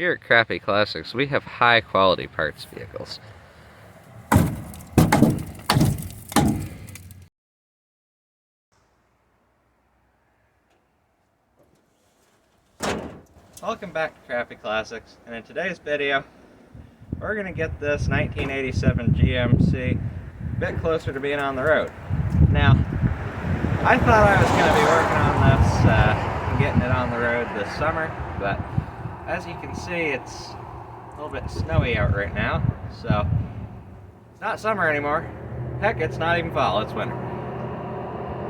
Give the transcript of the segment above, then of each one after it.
Here at Crappy Classics, we have high quality parts vehicles. Welcome back to Crappy Classics, and in today's video, we're going to get this 1987 GMC a bit closer to being on the road. Now, I thought I was going to be working on this and getting it on the road this summer, but as you can see, it's a little bit snowy out right now, so it's not summer anymore. Heck, it's not even fall, it's winter.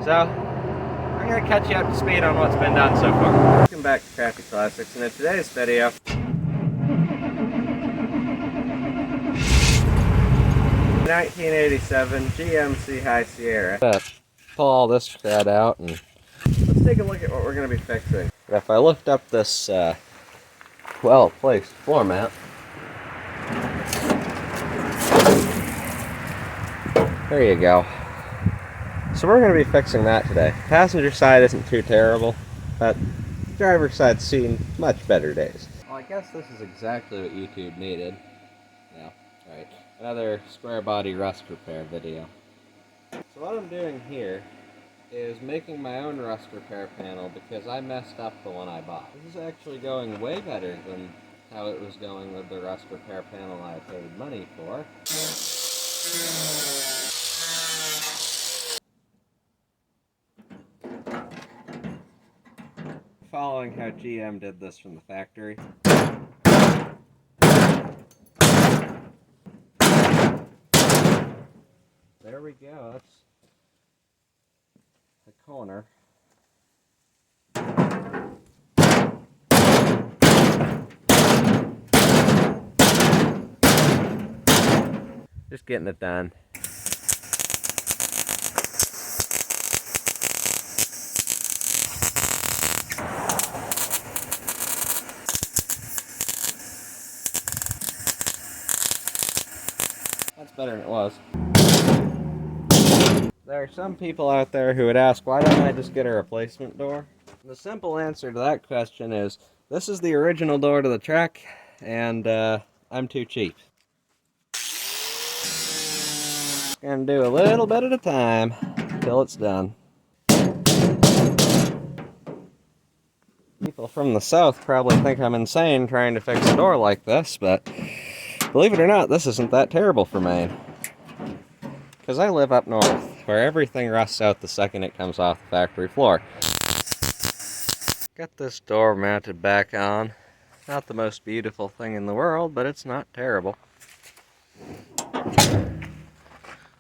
So, I'm going to catch you up to speed on what's been done so far. Welcome back to Crappy Classics, and in today's video, 1987 GMC High Sierra. Pull all this crud out and let's take a look at what we're going to be fixing. If I lift up this well-placed floor mat, there you go. So we're going to be fixing that today. Passenger side isn't too terrible, but driver's side's seen much better days. Well, I guess this is exactly what YouTube needed. Yeah, right. Another Squarebody rust repair video. So what I'm doing here is making my own rust repair panel because I messed up the one I bought. This is actually going way better than how it was going with the rust repair panel I paid money for. Following how GM did this from the factory. There we go, that's the corner. Just getting it done. That's better than it was. There are some people out there who would ask, why don't I just get a replacement door? The simple answer to that question is, this is the original door to the truck, and I'm too cheap. Gonna do a little bit at a time till it's done. People from the south probably think I'm insane trying to fix a door like this, but believe it or not, this isn't that terrible for Maine. Because I live up north, where everything rusts out the second it comes off the factory floor. Got this door mounted back on. Not the most beautiful thing in the world, but it's not terrible.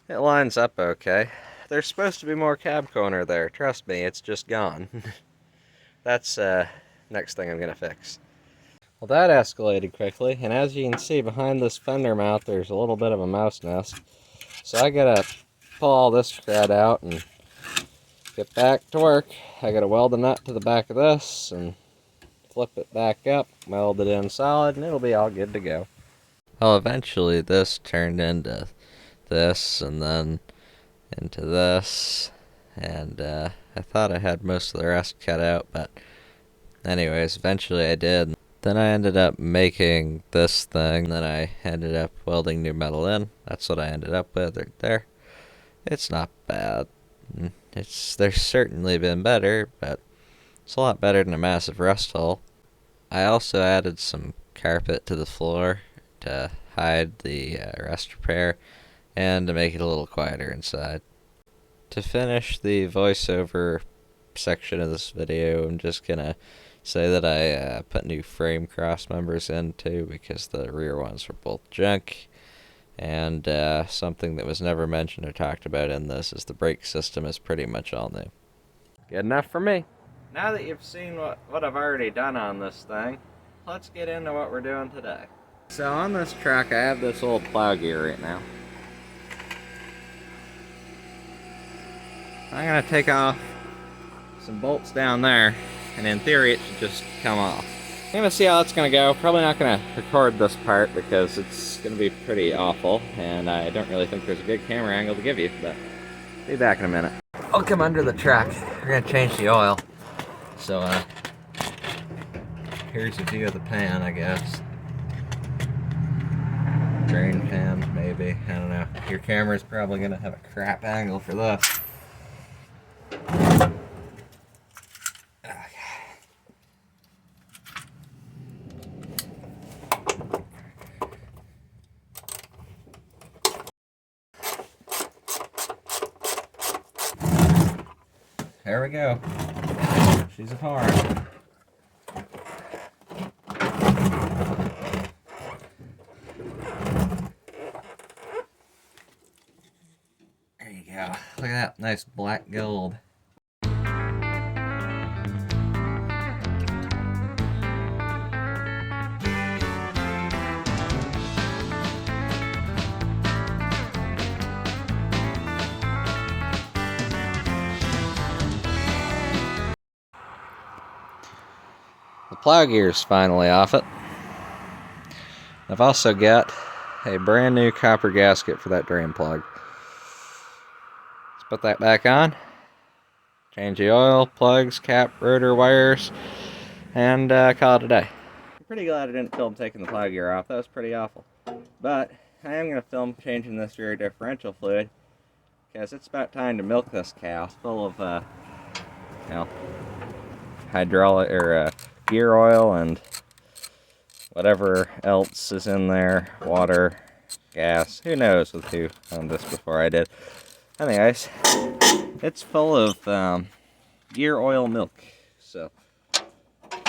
It lines up okay. There's supposed to be more cab corner there. Trust me, it's just gone. That's next thing I'm gonna fix. Well, that escalated quickly, and as you can see behind this fender mount, there's a little bit of a mouse nest. So I gotta pull all this crud out and get back to work. I gotta weld a nut to the back of this and flip it back up, weld it in solid, and it'll be all good to go. Well, eventually this turned into this, and then into this, and I thought I had most of the rest cut out, but anyways, eventually I did. Then I ended up making this thing, then I ended up welding new metal in. That's what I ended up with right there. It's not bad. There's certainly been better, but it's a lot better than a massive rust hole. I also added some carpet to the floor to hide the rust repair and to make it a little quieter inside. To finish the voiceover section of this video, I'm just gonna say that I put new frame cross members in too, because the rear ones were both junk. And something that was never mentioned or talked about in this is the brake system is pretty much all new. Good enough for me. Now that you've seen what I've already done on this thing, let's get into what we're doing today. So on this truck I have this old plow gear right now. I'm going to take off some bolts down there, and in theory it should just come off. I'm going to see how that's going to go. Probably not going to record this part because it's going to be pretty awful, and I don't really think there's a good camera angle to give you, but be back in a minute. I'll come under the truck. We're going to change the oil. So, here's a view of the pan, I guess. Drain pan, maybe. I don't know. Your camera's probably gonna have a crap angle for this. There we go. She's a farm. There you go. Look at that nice black gold. The plow gear's finally off it. I've also got a brand new copper gasket for that drain plug. Let's put that back on. Change the oil, plugs, cap, rotor, wires, and call it a day. I'm pretty glad I didn't film taking the plow gear off. That was pretty awful. But I am going to film changing this rear differential fluid, because it's about time to milk this cow. It's full of, you know, hydraulic or gear oil and whatever else is in there, water, gas, who knows with who owned this before I did. Anyways, it's full of gear oil milk, so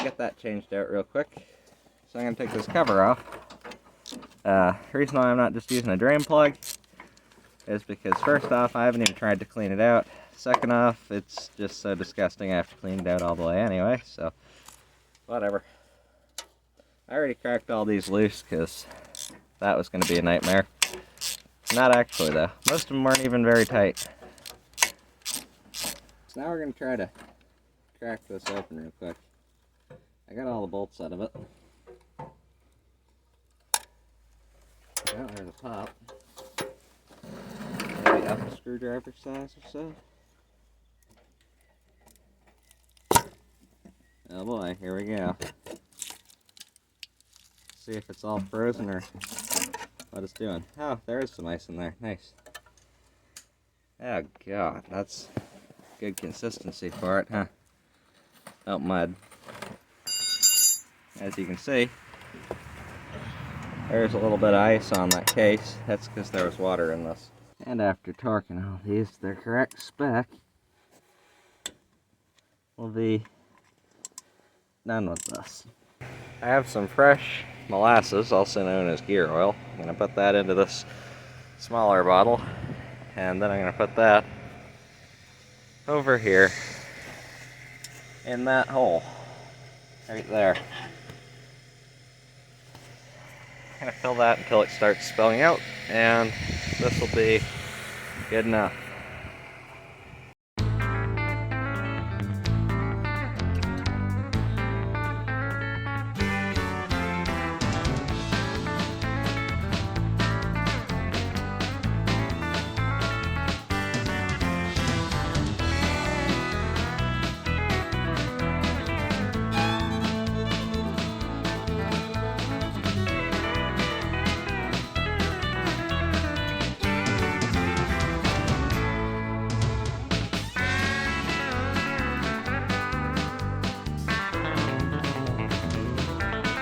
get that changed out real quick. So I'm going to take this cover off. The reason why I'm not just using a drain plug is because first off, I haven't even tried to clean it out. Second off, it's just so disgusting I have to clean it out all the way anyway, so whatever. I already cracked all these loose because that was going to be a nightmare. Not actually though. Most of them weren't even very tight. So now we're going to try to crack this open real quick. I got all the bolts out of it. Well, there's a pop. Maybe up a screwdriver size or so. Oh boy, here we go. See if it's all frozen or what it's doing. Oh, there is some ice in there. Nice. Oh god, that's good consistency for it, huh? Oh, mud. As you can see, there's a little bit of ice on that case. That's because there was water in this. And after torquing all these to their correct spec, we'll be done with this. I have some fresh molasses, also known as gear oil. I'm going to put that into this smaller bottle, and then I'm going to put that over here in that hole right there. I'm going to fill that until it starts spilling out, and this will be good enough.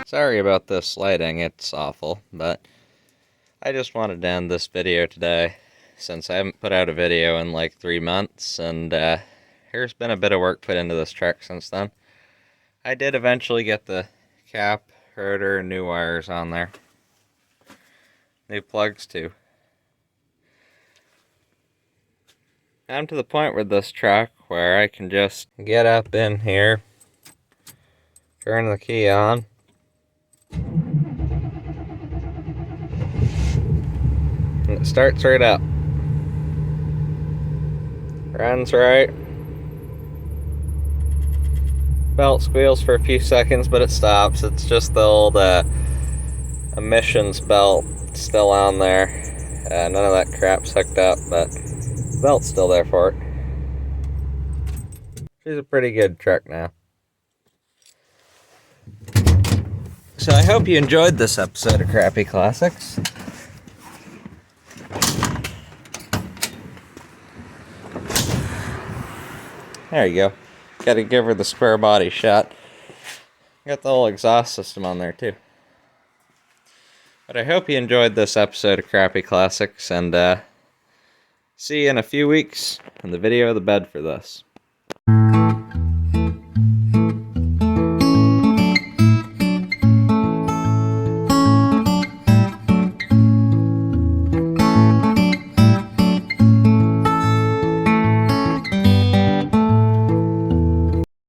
Sorry about this lighting, it's awful, but I just wanted to end this video today since I haven't put out a video in like 3 months, and there's been a bit of work put into this truck since then. I did eventually get the cap, rotor, and new wires on there. New plugs too. I'm to the point with this truck where I can just get up in here, turn the key on, and it starts right up. Runs right. Belt squeals for a few seconds, but it stops. It's just the old emissions belt still on there. None of that crap's hooked up, but the belt's still there for it. She's a pretty good truck now. So I hope you enjoyed this episode of Crappy Classics. There you go. Gotta give her the square body shot. Got the whole exhaust system on there too. But I hope you enjoyed this episode of Crappy Classics, and see you in a few weeks in the video of the bed for this.